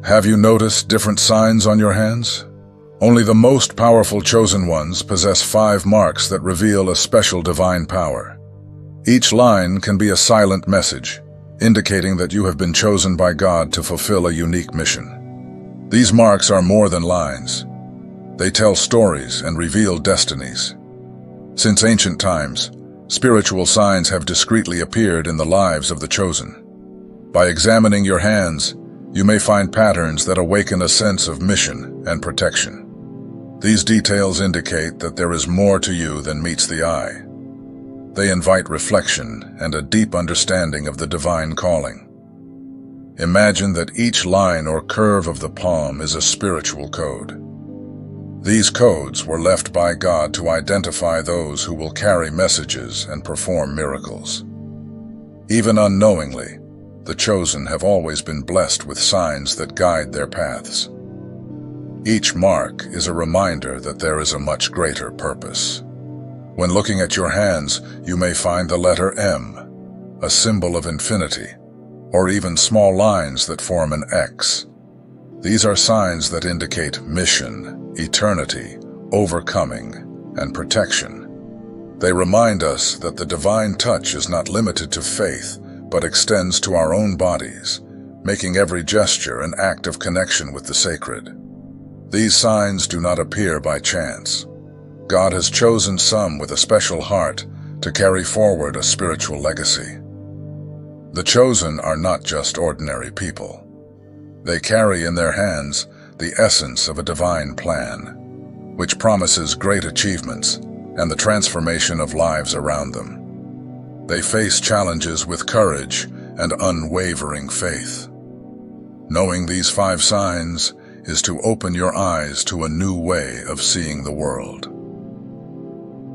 Have you noticed different signs on your hands? Only the most powerful chosen ones possess 5 marks that reveal a special divine power. Each line can be a silent message, indicating that you have been chosen by God to fulfill a unique mission. These marks are more than lines. They tell stories and reveal destinies. Since ancient times, spiritual signs have discreetly appeared in the lives of the chosen. By examining your hands, you may find patterns that awaken a sense of mission and protection. These details indicate that there is more to you than meets the eye. They invite reflection and a deep understanding of the divine calling. Imagine that each line or curve of the palm is a spiritual code. These codes were left by God to identify those who will carry messages and perform miracles. Even unknowingly, the chosen have always been blessed with signs that guide their paths. Each mark is a reminder that there is a much greater purpose. When looking at your hands, you may find the letter M, a symbol of infinity, or even small lines that form an X. These are signs that indicate mission, eternity, overcoming, and protection. They remind us that the divine touch is not limited to faith, but extends to our own bodies, making every gesture an act of connection with the sacred. These signs do not appear by chance. God has chosen some with a special heart to carry forward a spiritual legacy. The chosen are not just ordinary people. They carry in their hands the essence of a divine plan, which promises great achievements and the transformation of lives around them. They face challenges with courage and unwavering faith. Knowing these 5 signs is to open your eyes to a new way of seeing the world.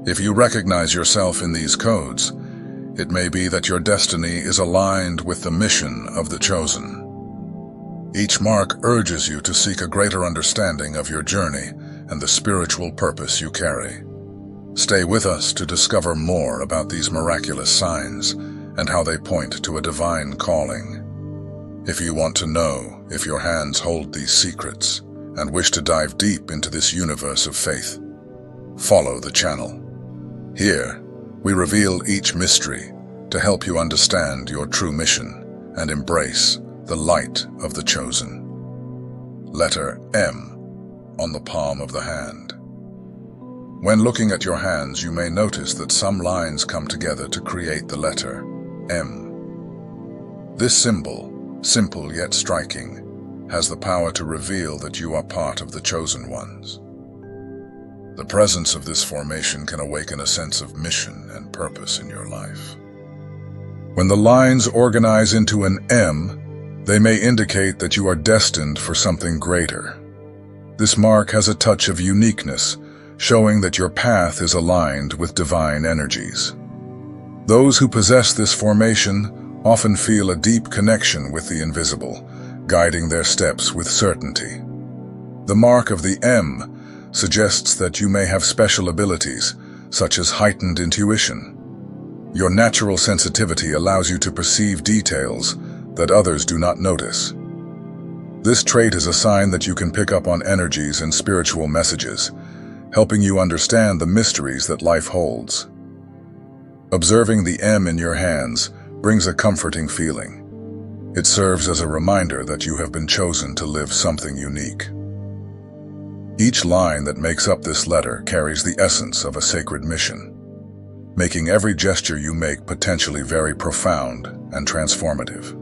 If you recognize yourself in these codes, it may be that your destiny is aligned with the mission of the chosen. Each mark urges you to seek a greater understanding of your journey and the spiritual purpose you carry. Stay with us to discover more about these miraculous signs and how they point to a divine calling. If you want to know if your hands hold these secrets and wish to dive deep into this universe of faith, follow the channel. Here, we reveal each mystery to help you understand your true mission and embrace the light of the chosen. Letter M on the palm of the hand. When looking at your hands, you may notice that some lines come together to create the letter M. This symbol, simple yet striking, has the power to reveal that you are part of the chosen ones. The presence of this formation can awaken a sense of mission and purpose in your life. When the lines organize into an M, they may indicate that you are destined for something greater. This mark has a touch of uniqueness, showing that your path is aligned with divine energies. Those who possess this formation often feel a deep connection with the invisible, guiding their steps with certainty. The mark of the M suggests that you may have special abilities, such as heightened intuition. Your natural sensitivity allows you to perceive details that others do not notice. This trait is a sign that you can pick up on energies and spiritual messages, helping you understand the mysteries that life holds. Observing the M in your hands brings a comforting feeling. It serves as a reminder that you have been chosen to live something unique. Each line that makes up this letter carries the essence of a sacred mission, making every gesture you make potentially very profound and transformative.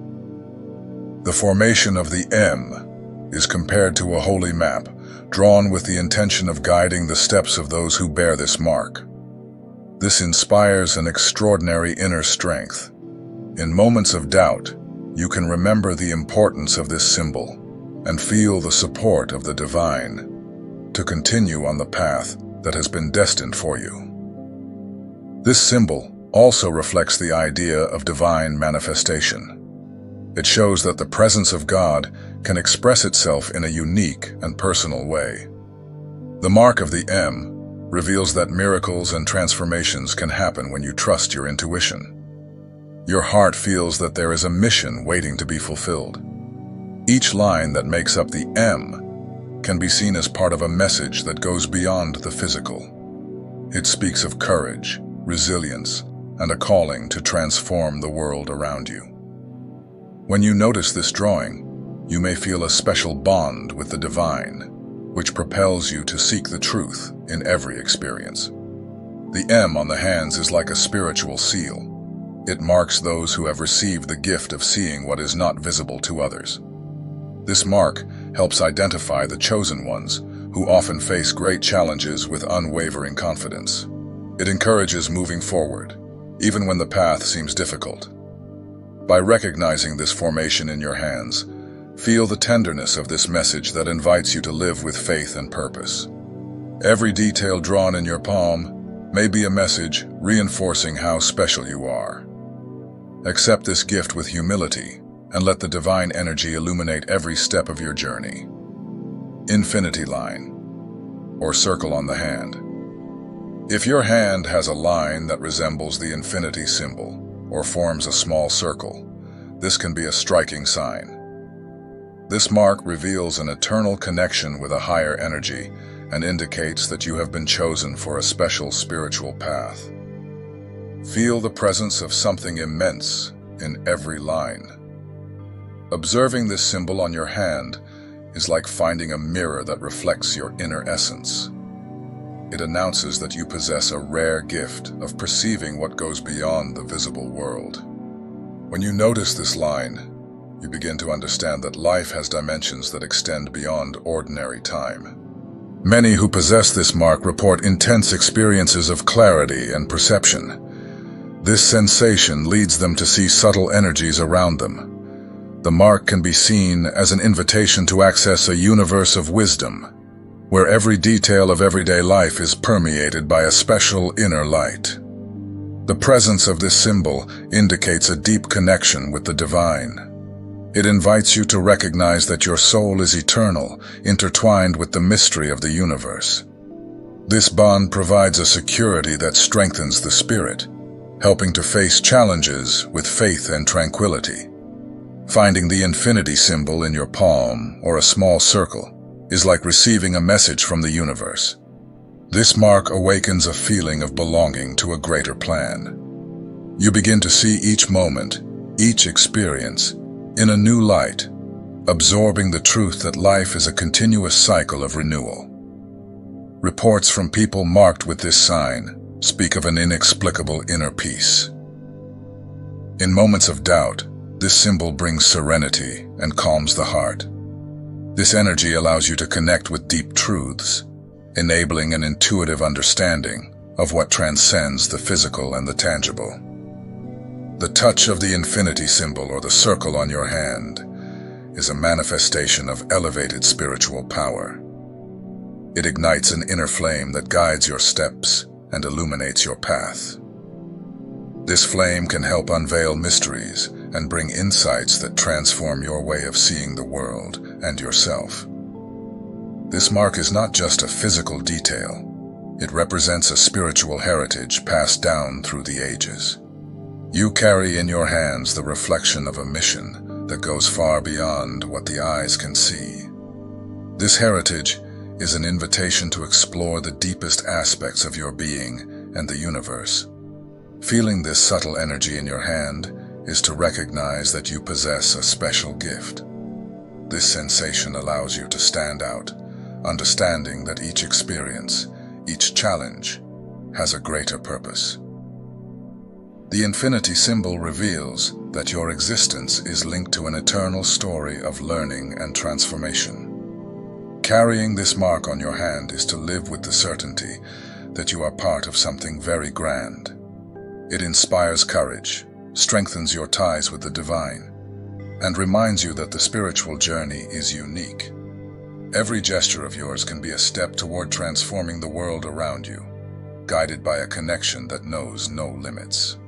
The formation of the M is compared to a holy map, drawn with the intention of guiding the steps of those who bear this mark. This inspires an extraordinary inner strength. In moments of doubt, you can remember the importance of this symbol and feel the support of the divine to continue on the path that has been destined for you. This symbol also reflects the idea of divine manifestation. It shows that the presence of God can express itself in a unique and personal way. The mark of the M reveals that miracles and transformations can happen when you trust your intuition. Your heart feels that there is a mission waiting to be fulfilled. Each line that makes up the M can be seen as part of a message that goes beyond the physical. It speaks of courage, resilience, and a calling to transform the world around you. When you notice this drawing, you may feel a special bond with the divine, which propels you to seek the truth in every experience. The M on the hands is like a spiritual seal. It marks those who have received the gift of seeing what is not visible to others. This mark helps identify the chosen ones, who often face great challenges with unwavering confidence. It encourages moving forward, even when the path seems difficult. By recognizing this formation in your hands, feel the tenderness of this message that invites you to live with faith and purpose. Every detail drawn in your palm may be a message reinforcing how special you are. Accept this gift with humility and let the divine energy illuminate every step of your journey. Infinity line, or circle on the hand. If your hand has a line that resembles the infinity symbol or forms a small circle, this can be a striking sign. This mark reveals an eternal connection with a higher energy and indicates that you have been chosen for a special spiritual path. Feel the presence of something immense in every line. Observing this symbol on your hand is like finding a mirror that reflects your inner essence. It announces that you possess a rare gift of perceiving what goes beyond the visible world. When you notice this line, you begin to understand that life has dimensions that extend beyond ordinary time. Many who possess this mark report intense experiences of clarity and perception. This sensation leads them to see subtle energies around them. The mark can be seen as an invitation to access a universe of wisdom, where every detail of everyday life is permeated by a special inner light. The presence of this symbol indicates a deep connection with the divine. It invites you to recognize that your soul is eternal, intertwined with the mystery of the universe. This bond provides a security that strengthens the spirit, helping to face challenges with faith and tranquility. Finding the infinity symbol in your palm or a small circle is like receiving a message from the universe. This mark awakens a feeling of belonging to a greater plan. You begin to see each moment, each experience, in a new light, absorbing the truth that life is a continuous cycle of renewal. Reports from people marked with this sign speak of an inexplicable inner peace. In moments of doubt, this symbol brings serenity and calms the heart. This energy allows you to connect with deep truths, enabling an intuitive understanding of what transcends the physical and the tangible. The touch of the infinity symbol or the circle on your hand is a manifestation of elevated spiritual power. It ignites an inner flame that guides your steps and illuminates your path. This flame can help unveil mysteries and bring insights that transform your way of seeing the world and yourself. This mark is not just a physical detail. It represents a spiritual heritage passed down through the ages. You carry in your hands the reflection of a mission that goes far beyond what the eyes can see. This heritage is an invitation to explore the deepest aspects of your being and the universe. Feeling this subtle energy in your hand is to recognize that you possess a special gift. This sensation allows you to stand out, understanding that each experience, each challenge, has a greater purpose. The infinity symbol reveals that your existence is linked to an eternal story of learning and transformation. Carrying this mark on your hand is to live with the certainty that you are part of something very grand. It inspires courage, strengthens your ties with the divine, and reminds you that the spiritual journey is unique. Every gesture of yours can be a step toward transforming the world around you, guided by a connection that knows no limits.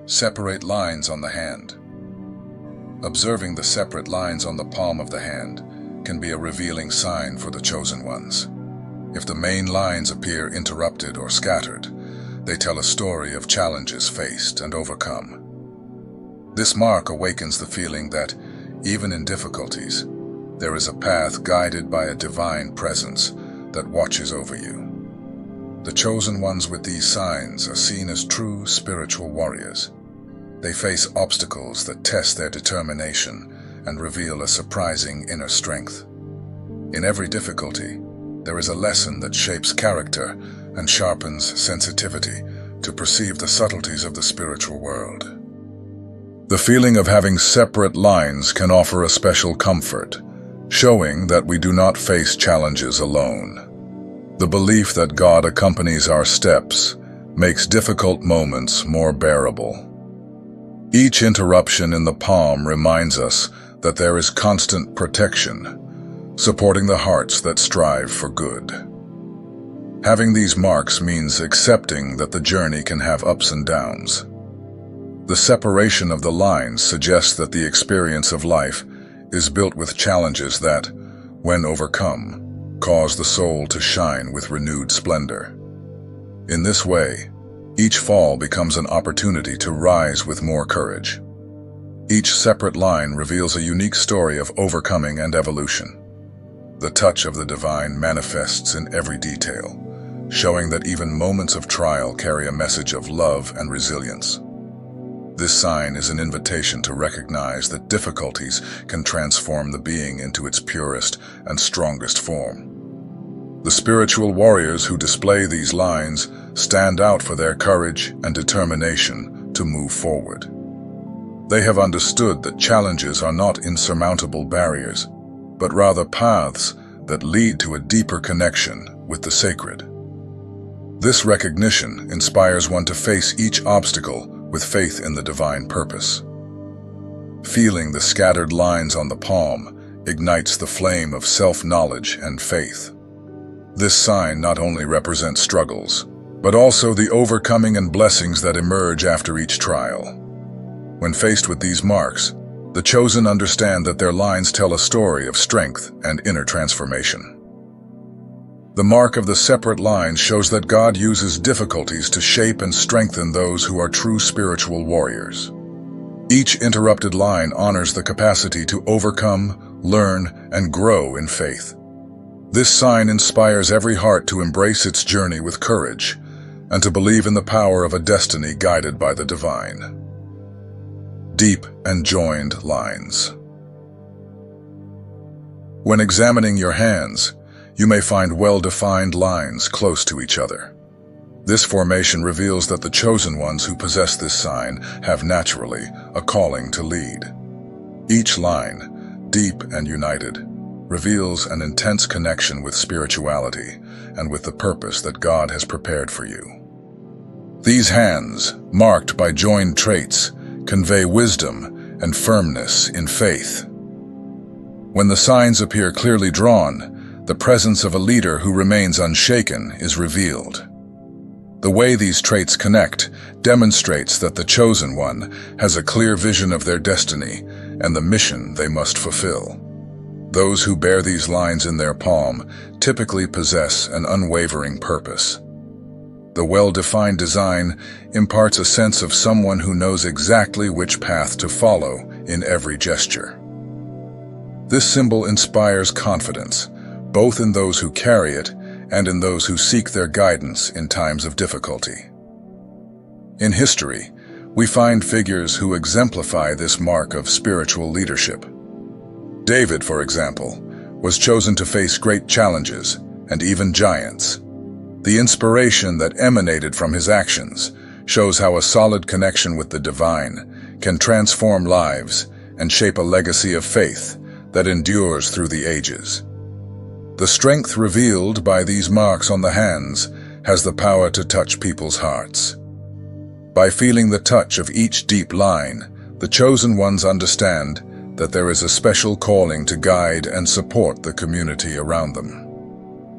Separate lines on the hand. Observing the separate lines on the palm of the hand can be a revealing sign for the chosen ones. If the main lines appear interrupted or scattered, they tell a story of challenges faced and overcome. This mark awakens the feeling that Even in difficulties, there is a path guided by a divine presence that watches over you. The chosen ones with these signs are seen as true spiritual warriors. They face obstacles that test their determination and reveal a surprising inner strength. In every difficulty, there is a lesson that shapes character and sharpens sensitivity to perceive the subtleties of the spiritual world. The feeling of having separate lines can offer a special comfort, showing that we do not face challenges alone. The belief that God accompanies our steps makes difficult moments more bearable. Each interruption in the palm reminds us that there is constant protection, supporting the hearts that strive for good. Having these marks means accepting that the journey can have ups and downs. The separation of the lines suggests that the experience of life is built with challenges that, when overcome, cause the soul to shine with renewed splendor. In this way, each fall becomes an opportunity to rise with more courage. Each separate line reveals a unique story of overcoming and evolution. The touch of the divine manifests in every detail, showing that even moments of trial carry a message of love and resilience. This sign is an invitation to recognize that difficulties can transform the being into its purest and strongest form. The spiritual warriors who display these lines stand out for their courage and determination to move forward. They have understood that challenges are not insurmountable barriers, but rather paths that lead to a deeper connection with the sacred. This recognition inspires one to face each obstacle with faith in the divine purpose. Feeling the scattered lines on the palm ignites the flame of self-knowledge and faith. This sign not only represents struggles, but also the overcoming and blessings that emerge after each trial. When faced with these marks, the chosen understand that their lines tell a story of strength and inner transformation. The mark of the separate lines shows that God uses difficulties to shape and strengthen those who are true spiritual warriors. Each interrupted line honors the capacity to overcome, learn, and grow in faith. This sign inspires every heart to embrace its journey with courage and to believe in the power of a destiny guided by the divine. Deep and joined lines. When examining your hands, you may find well-defined lines close to each other. This formation reveals that the chosen ones who possess this sign have naturally a calling to lead. Each line, deep and united, reveals an intense connection with spirituality and with the purpose that God has prepared for you. These hands, marked by joined traits, convey wisdom and firmness in faith. When the signs appear clearly drawn, the presence of a leader who remains unshaken is revealed. The way these traits connect demonstrates that the chosen one has a clear vision of their destiny and the mission they must fulfill. Those who bear these lines in their palm typically possess an unwavering purpose. The well-defined design imparts a sense of someone who knows exactly which path to follow in every gesture. This symbol inspires confidence, both in those who carry it and in those who seek their guidance in times of difficulty. In history, we find figures who exemplify this mark of spiritual leadership. David, for example, was chosen to face great challenges and even giants. The inspiration that emanated from his actions shows how a solid connection with the divine can transform lives and shape a legacy of faith that endures through the ages. The strength revealed by these marks on the hands has the power to touch people's hearts. By feeling the touch of each deep line, the chosen ones understand that there is a special calling to guide and support the community around them.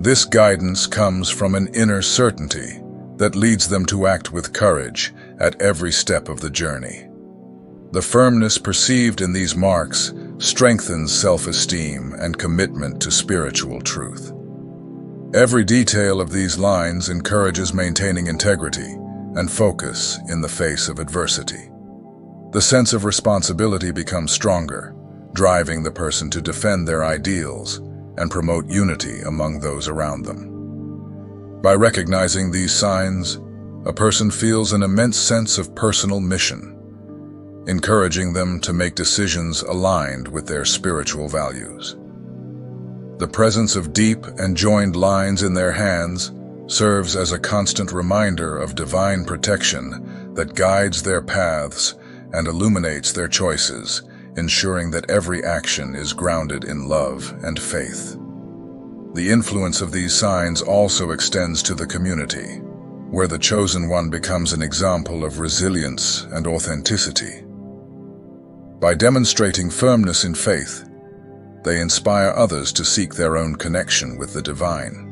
This guidance comes from an inner certainty that leads them to act with courage at every step of the journey. The firmness perceived in these marks strengthens self-esteem and commitment to spiritual truth. Every detail of these lines encourages maintaining integrity and focus in the face of adversity. The sense of responsibility becomes stronger, driving the person to defend their ideals and promote unity among those around them. By recognizing these signs, a person feels an immense sense of personal mission, encouraging them to make decisions aligned with their spiritual values. The presence of deep and joined lines in their hands serves as a constant reminder of divine protection that guides their paths and illuminates their choices, ensuring that every action is grounded in love and faith. The influence of these signs also extends to the community, where the chosen one becomes an example of resilience and authenticity. By demonstrating firmness in faith, they inspire others to seek their own connection with the divine.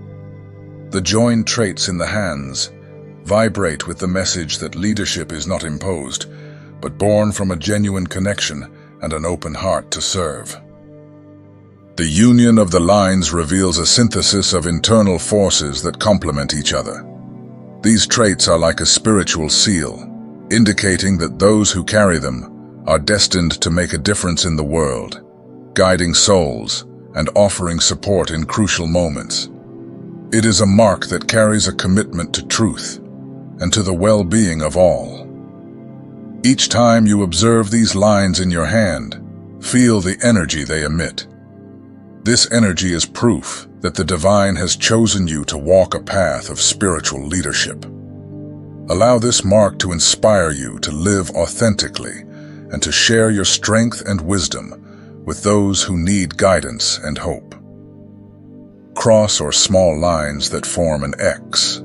The joined traits in the hands vibrate with the message that leadership is not imposed, but born from a genuine connection and an open heart to serve. The union of the lines reveals a synthesis of internal forces that complement each other. These traits are like a spiritual seal, indicating that those who carry them are destined to make a difference in the world, guiding souls and offering support in crucial moments. It is a mark that carries a commitment to truth and to the well-being of all. Each time you observe these lines in your hand, feel the energy they emit. This energy is proof that the divine has chosen you to walk a path of spiritual leadership. Allow this mark to inspire you to live authentically and to share your strength and wisdom with those who need guidance and hope. Cross or small lines that form an X.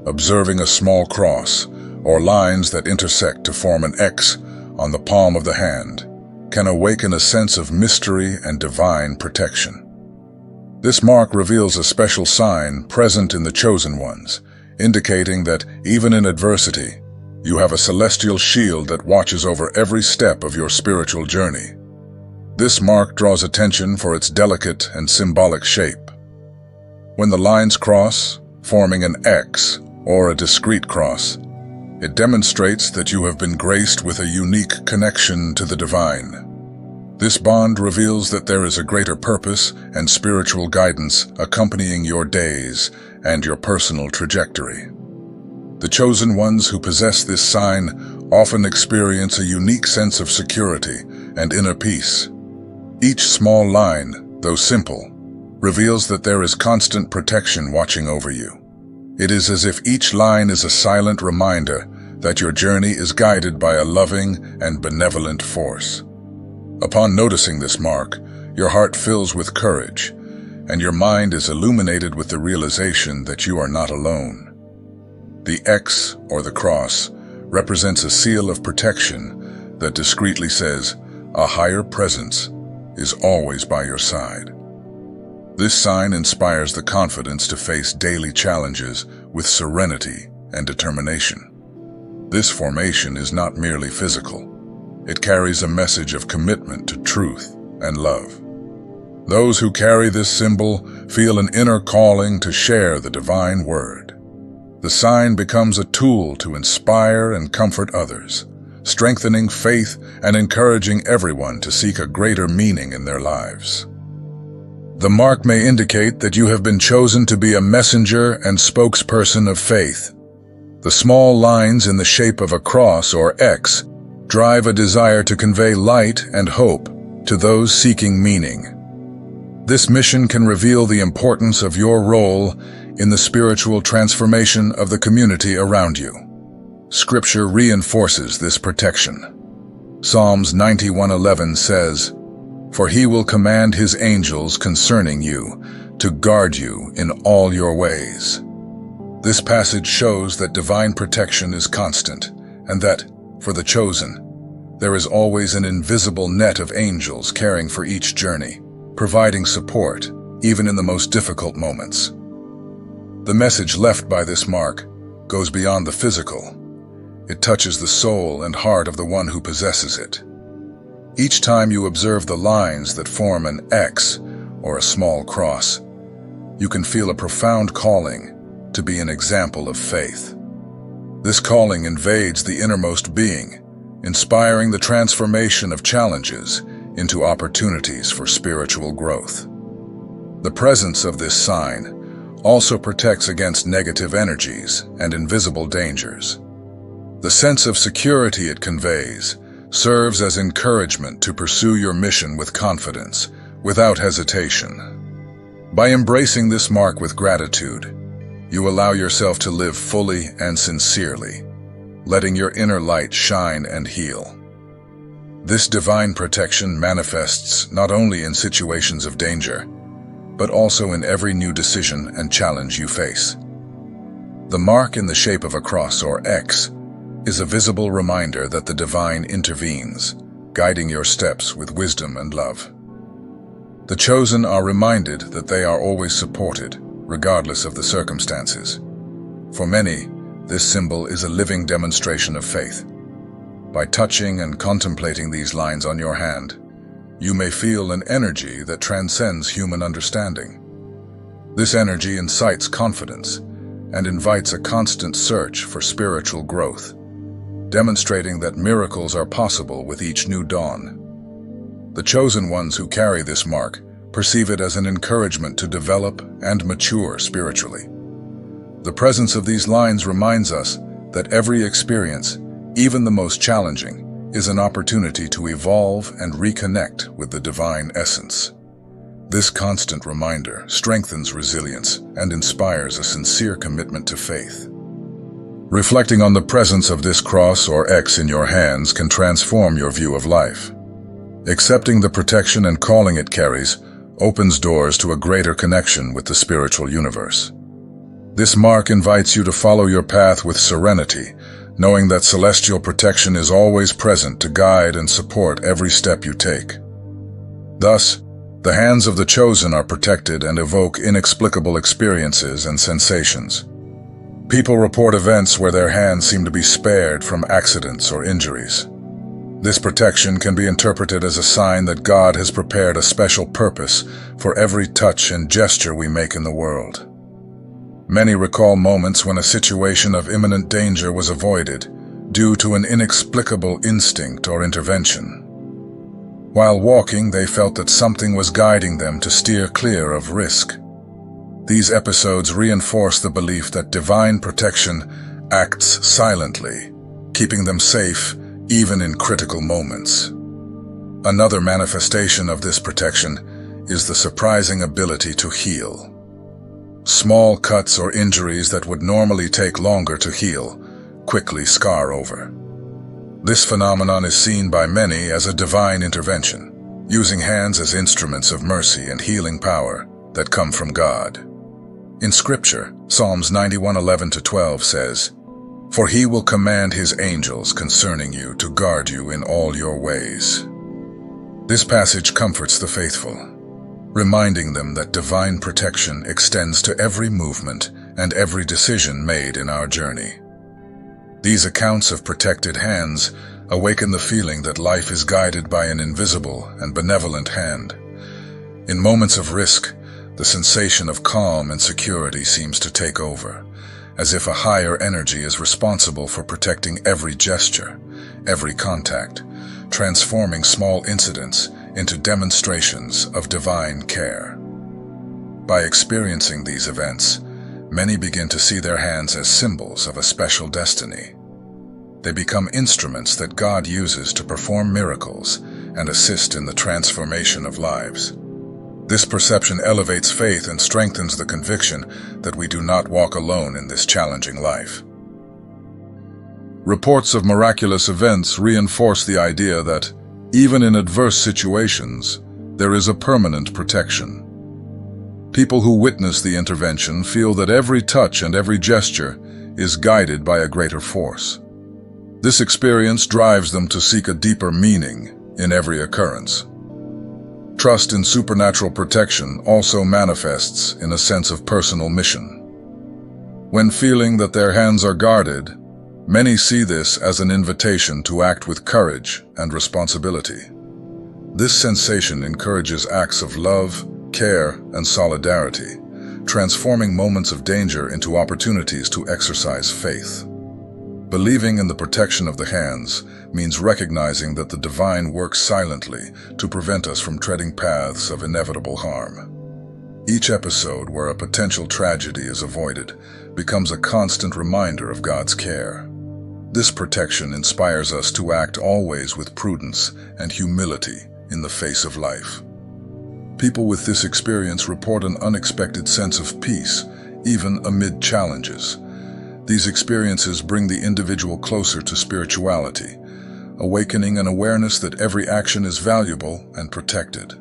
Observing a small cross or lines that intersect to form an X on the palm of the hand can awaken a sense of mystery and divine protection. This mark reveals a special sign present in the chosen ones, indicating that even in adversity, you have a celestial shield that watches over every step of your spiritual journey. This mark draws attention for its delicate and symbolic shape. When the lines cross, forming an X or a discrete cross, it demonstrates that you have been graced with a unique connection to the divine. This bond reveals that there is a greater purpose and spiritual guidance accompanying your days and your personal trajectory. The chosen ones who possess this sign often experience a unique sense of security and inner peace. Each small line, though simple, reveals that there is constant protection watching over you. It is as if each line is a silent reminder that your journey is guided by a loving and benevolent force. Upon noticing this mark, your heart fills with courage, and your mind is illuminated with the realization that you are not alone. The X, or the cross, represents a seal of protection that discreetly says, "A higher presence is always by your side." This sign inspires the confidence to face daily challenges with serenity and determination. This formation is not merely physical. It carries a message of commitment to truth and love. Those who carry this symbol feel an inner calling to share the divine word. The sign becomes a tool to inspire and comfort others, strengthening faith and encouraging everyone to seek a greater meaning in their lives. The mark may indicate that you have been chosen to be a messenger and spokesperson of faith. The small lines in the shape of a cross or X drive a desire to convey light and hope to those seeking meaning. This mission can reveal the importance of your role in the spiritual transformation of the community around you. Scripture reinforces this protection. Psalms 91:11 says, "For he will command his angels concerning you, to guard you in all your ways." This passage shows that divine protection is constant, and that, for the chosen, there is always an invisible net of angels caring for each journey, providing support, even in the most difficult moments. The message left by this mark goes beyond the physical. It touches the soul and heart of the one who possesses it. Each time you observe the lines that form an X or a small cross, you can feel a profound calling to be an example of faith. This calling invades the innermost being, inspiring the transformation of challenges into opportunities for spiritual growth. The presence of this sign also protects against negative energies and invisible dangers. The sense of security it conveys serves as encouragement to pursue your mission with confidence, without hesitation. By embracing this mark with gratitude, you allow yourself to live fully and sincerely, letting your inner light shine and heal. This divine protection manifests not only in situations of danger, but also in every new decision and challenge you face. The mark in the shape of a cross or X is a visible reminder that the divine intervenes, guiding your steps with wisdom and love. The chosen are reminded that they are always supported, regardless of the circumstances. For many, this symbol is a living demonstration of faith. By touching and contemplating these lines on your hand, you may feel an energy that transcends human understanding. This energy incites confidence and invites a constant search for spiritual growth, demonstrating that miracles are possible with each new dawn. The chosen ones who carry this mark perceive it as an encouragement to develop and mature spiritually. The presence of these lines reminds us that every experience, even the most challenging, is an opportunity to evolve and reconnect with the divine essence. This constant reminder strengthens resilience and inspires a sincere commitment to faith. Reflecting on the presence of this cross or X in your hands can transform your view of life. Accepting the protection and calling it carries opens doors to a greater connection with the spiritual universe. This mark invites you to follow your path with serenity, knowing that celestial protection is always present to guide and support every step you take. Thus, the hands of the chosen are protected and evoke inexplicable experiences and sensations. People report events where their hands seem to be spared from accidents or injuries. This protection can be interpreted as a sign that God has prepared a special purpose for every touch and gesture we make in the world. Many recall moments when a situation of imminent danger was avoided due to an inexplicable instinct or intervention. While walking, they felt that something was guiding them to steer clear of risk. These episodes reinforce the belief that divine protection acts silently, keeping them safe even in critical moments. Another manifestation of this protection is the surprising ability to heal. Small cuts or injuries that would normally take longer to heal quickly scar over. This phenomenon is seen by many as a divine intervention, using hands as instruments of mercy and healing power that come from God. In Scripture, Psalms 91:11-12 says, "For he will command his angels concerning you to guard you in all your ways." This passage comforts the faithful, reminding them that divine protection extends to every movement and every decision made in our journey. These accounts of protected hands awaken the feeling that life is guided by an invisible and benevolent hand. In moments of risk, the sensation of calm and security seems to take over, as if a higher energy is responsible for protecting every gesture, every contact, transforming small incidents into demonstrations of divine care. By experiencing these events, many begin to see their hands as symbols of a special destiny. They become instruments that God uses to perform miracles and assist in the transformation of lives. This perception elevates faith and strengthens the conviction that we do not walk alone in this challenging life. Reports of miraculous events reinforce the idea that, even in adverse situations, there is a permanent protection. People who witness the intervention feel that every touch and every gesture is guided by a greater force. This experience drives them to seek a deeper meaning in every occurrence. Trust in supernatural protection also manifests in a sense of personal mission. When feeling that their hands are guarded, many see this as an invitation to act with courage and responsibility. This sensation encourages acts of love, care, and solidarity, transforming moments of danger into opportunities to exercise faith. Believing in the protection of the hands means recognizing that the divine works silently to prevent us from treading paths of inevitable harm. Each episode where a potential tragedy is avoided becomes a constant reminder of God's care. This protection inspires us to act always with prudence and humility in the face of life. People with this experience report an unexpected sense of peace, even amid challenges. These experiences bring the individual closer to spirituality, awakening an awareness that every action is valuable and protected.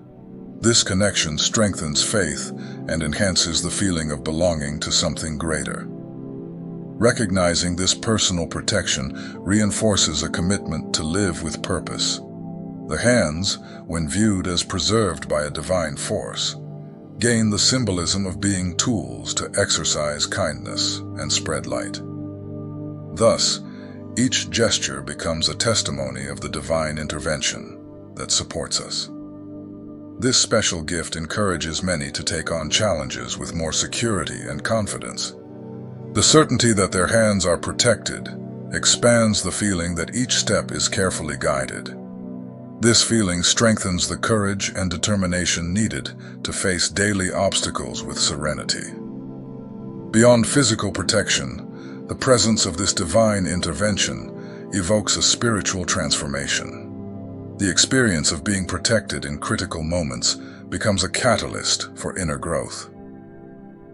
This connection strengthens faith and enhances the feeling of belonging to something greater. Recognizing this personal protection reinforces a commitment to live with purpose. The hands, when viewed as preserved by a divine force, gain the symbolism of being tools to exercise kindness and spread light. Thus, each gesture becomes a testimony of the divine intervention that supports us. This special gift encourages many to take on challenges with more security and confidence. The certainty that their hands are protected expands the feeling that each step is carefully guided. This feeling strengthens the courage and determination needed to face daily obstacles with serenity. Beyond physical protection, the presence of this divine intervention evokes a spiritual transformation. The experience of being protected in critical moments becomes a catalyst for inner growth.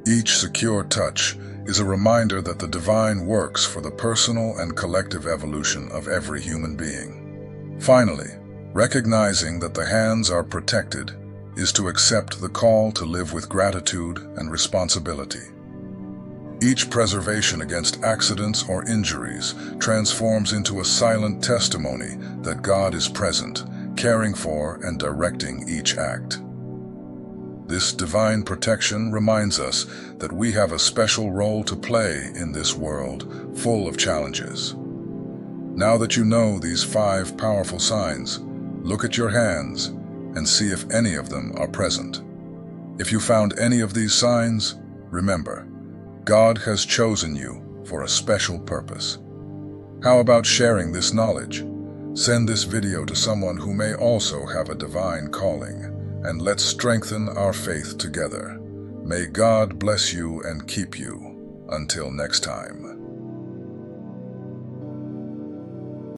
Each secure touch is a reminder that the divine works for the personal and collective evolution of every human being. Finally, recognizing that the hands are protected is to accept the call to live with gratitude and responsibility. Each preservation against accidents or injuries transforms into a silent testimony that God is present, caring for and directing each act. This divine protection reminds us that we have a special role to play in this world full of challenges. Now that you know these 5 powerful signs, look at your hands and see if any of them are present. If you found any of these signs, remember, God has chosen you for a special purpose. How about sharing this knowledge? Send this video to someone who may also have a divine calling, and let's strengthen our faith together. May God bless you and keep you. Until next time.